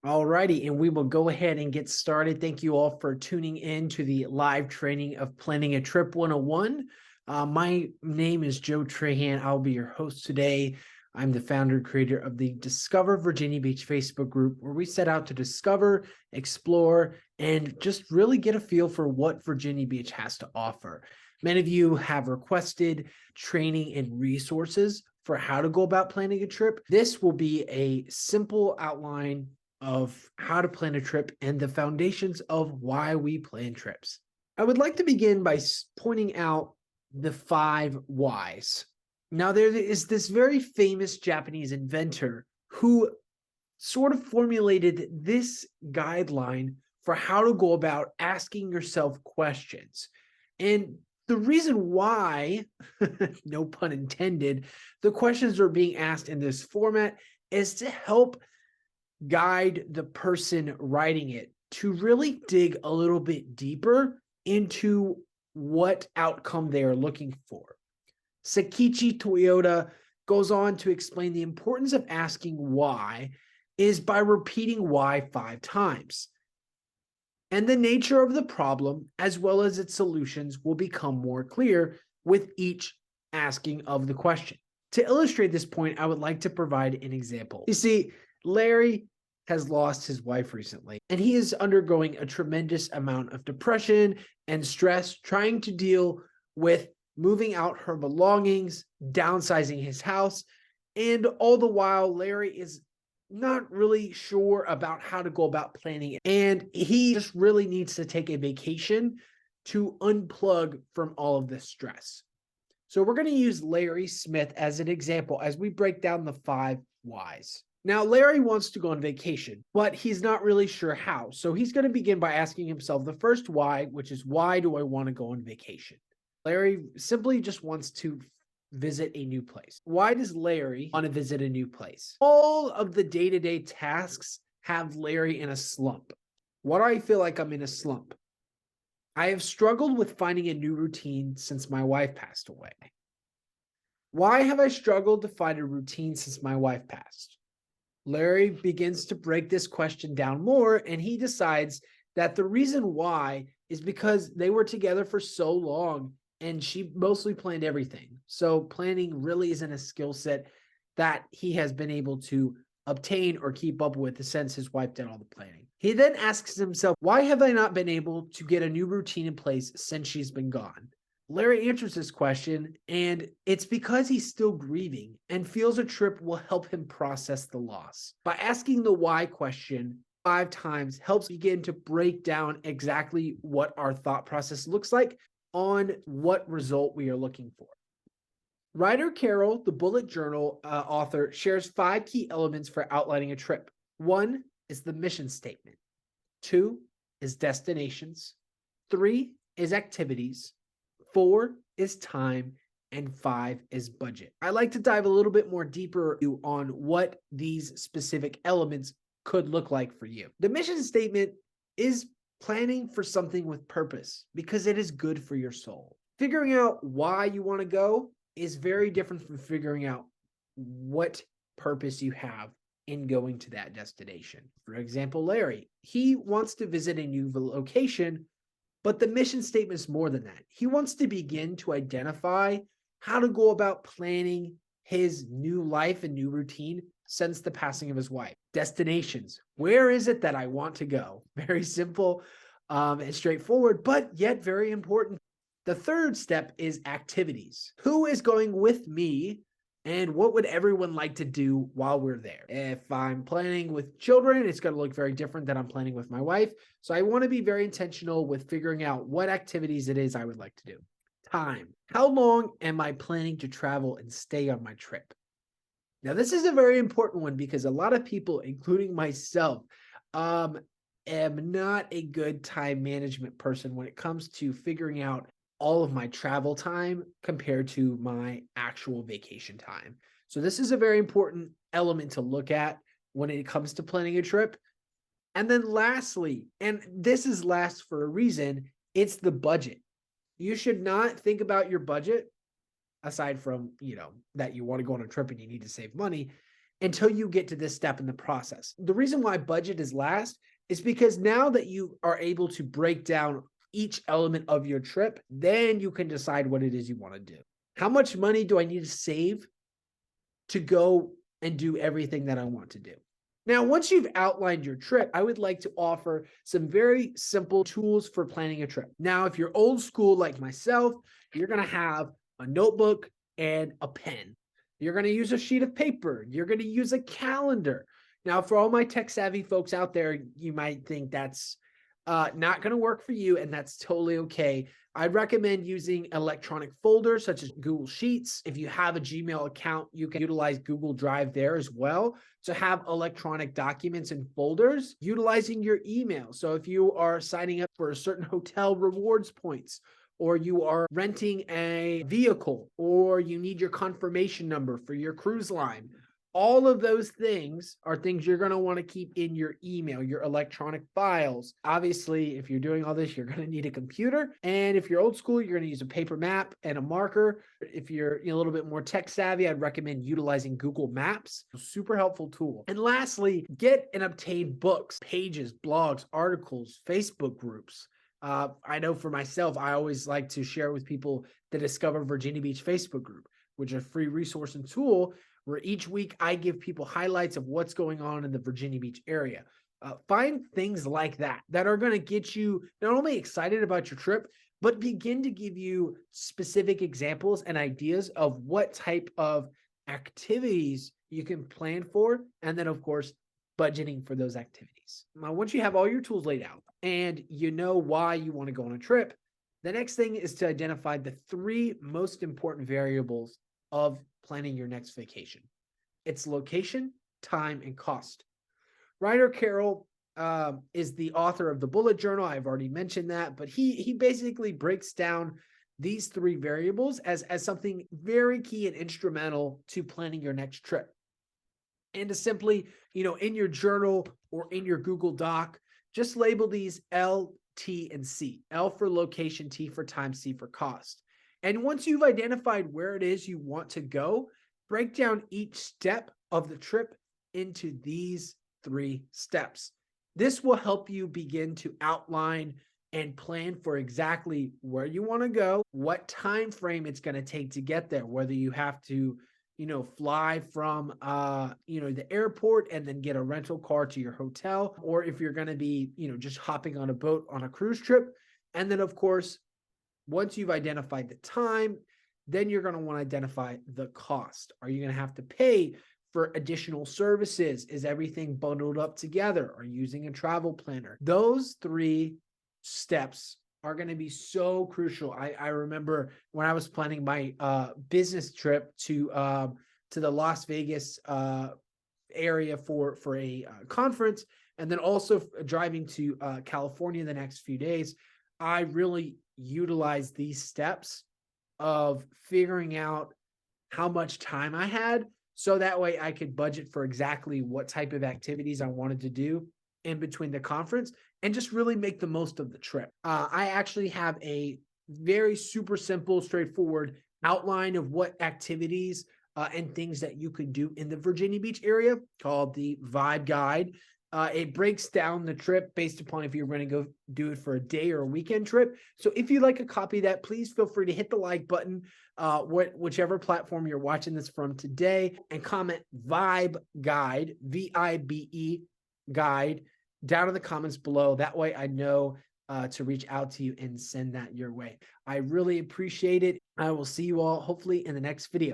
Alrighty, and we will go ahead and get started. Thank you all for tuning in to the live training of Planning a Trip 101. My name is Joe Trahan. I'll be your host today. I'm the founder and creator of the Discover Virginia Beach Facebook group, where we set out to discover, explore, and just really get a feel for what Virginia Beach has to offer. Many of you have requested training and resources for how to go about planning a trip. This will be a simple outline of how to plan a trip and the foundations of why we plan trips. I would like to begin by pointing out the 5 whys. Now, there is this very famous Japanese inventor who sort of formulated this guideline for how to go about asking yourself questions. And the reason why, no pun intended, the questions are being asked in this format is to help guide the person writing it to really dig a little bit deeper into what outcome they are looking for. Sakichi Toyota goes on to explain the importance of asking why is by repeating why 5 times. And the nature of the problem, as well as its solutions, will become more clear with each asking of the question. To illustrate this point, I would like to provide an example. You see, Larry has lost his wife recently, and he is undergoing a tremendous amount of depression and stress, trying to deal with moving out her belongings, downsizing his house, and all the while, Larry is not really sure about how to go about planning it. And he just really needs to take a vacation to unplug from all of this stress. So we're going to use Larry Smith as an example as we break down the 5 whys. Now, Larry wants to go on vacation, but he's not really sure how. So he's going to begin by asking himself the first why, which is, why do I want to go on vacation? Larry simply just wants to visit a new place. Why does Larry want to visit a new place? All of the day-to-day tasks have Larry in a slump. Why do I feel like I'm in a slump? I have struggled with finding a new routine since my wife passed away. Why have I struggled to find a routine since my wife passed? Larry begins to break this question down more, and he decides that the reason why is because they were together for so long and she mostly planned everything. So planning really isn't a skill set that he has been able to obtain or keep up with since his wife did all the planning. He then asks himself, why have I not been able to get a new routine in place since she's been gone? Larry answers this question, and it's because he's still grieving and feels a trip will help him process the loss. By asking the why question 5 times helps begin to break down exactly what our thought process looks like on what result we are looking for. Ryder Carroll, the bullet journal author, shares 5 key elements for outlining a trip. 1 is the mission statement. 2 is destinations. 3 is activities. 4 is time. And 5 is budget. I like to dive a little bit more deeper on what these specific elements could look like for you. The mission statement is planning for something with purpose because it is good for your soul. Figuring out why you want to go is very different from figuring out what purpose you have in going to that destination. For example, Larry, he wants to visit a new location, but the mission statement is more than that. He wants to begin to identify how to go about planning his new life and new routine since the passing of his wife. Destinations. Where is it that I want to go? Very simple and straightforward, but yet very important. The third step is activities. Who is going with me, and what would everyone like to do while we're there? If I'm planning with children, it's going to look very different than I'm planning with my wife. So I want to be very intentional with figuring out what activities it is I would like to do. Time. How long am I planning to travel and stay on my trip? Now, this is a very important one because a lot of people, including myself, am not a good time management person when it comes to figuring out all of my travel time compared to my actual vacation time. So this is a very important element to look at when it comes to planning a trip. And then lastly, and this is last for a reason, it's the budget. You should not think about your budget aside from, that you want to go on a trip and you need to save money. until you get to this step in the process. The reason why budget is last is because now that you are able to break down each element of your trip, then you can decide what it is you want to do. How much money do I need to save to go and do everything that I want to do? Now, once you've outlined your trip, I would like to offer some very simple tools for planning a trip. Now, if you're old school like myself, you're going to have a notebook and a pen. You're going to use a sheet of paper. You're going to use a calendar. Now, for all my tech savvy folks out there, you might think that's not going to work for you, and that's totally okay. I'd recommend using electronic folders such as Google Sheets. If you have a Gmail account, you can utilize Google Drive there as well to have electronic documents and folders utilizing your email. So if you are signing up for a certain hotel rewards points, or you are renting a vehicle, or you need your confirmation number for your cruise line, all of those things are things you're going to want to keep in your email, your electronic files. Obviously, if you're doing all this, you're going to need a computer. And if you're old school, you're going to use a paper map and a marker. If you're a little bit more tech savvy, I'd recommend utilizing Google Maps. Super helpful tool. And lastly, get and obtain books, pages, blogs, articles, Facebook groups. I know for myself, I always like to share with people the Discover Virginia Beach Facebook group, which is a free resource and tool where each week I give people highlights of what's going on in the Virginia Beach area. Find things like that are going to get you not only excited about your trip, but begin to give you specific examples and ideas of what type of activities you can plan for. And then, of course, budgeting for those activities. Now, once you have all your tools laid out and you know why you want to go on a trip, the next thing is to identify the 3 most important variables of planning your next vacation. It's location, time, and cost. Ryder Carroll is the author of the Bullet Journal. I've already mentioned that, but he basically breaks down these 3 variables as something very key and instrumental to planning your next trip. And to simply, in your journal or in your Google Doc, just label these L, T, and C. L for location, T for time, C for cost. And once you've identified where it is you want to go, break down each step of the trip into these 3 steps. This will help you begin to outline and plan for exactly where you want to go, what time frame it's going to take to get there, whether you have to fly from, the airport and then get a rental car to your hotel, or if you're going to be, just hopping on a boat on a cruise trip. And then, of course, once you've identified the time, then you're going to want to identify the cost. Are you going to have to pay for additional services? Is everything bundled up together? Are you using a travel planner? Those 3 steps are going to be so crucial. I remember when I was planning my business trip to the Las Vegas area for a conference, and then also driving to California the next few days. I really utilized these steps of figuring out how much time I had, so that way I could budget for exactly what type of activities I wanted to do in between the conference and just really make the most of the trip. I actually have a very super simple, straightforward outline of what activities and things that you could do in the Virginia Beach area called the Vibe Guide. It breaks down the trip based upon if you're going to go do it for a day or a weekend trip. So if you'd like a copy of that, please feel free to hit the like button, whichever platform you're watching this from today, and comment Vibe Guide, VIBE Guide, down in the comments below. That way I know to reach out to you and send that your way. I really appreciate it. I will see you all hopefully in the next video.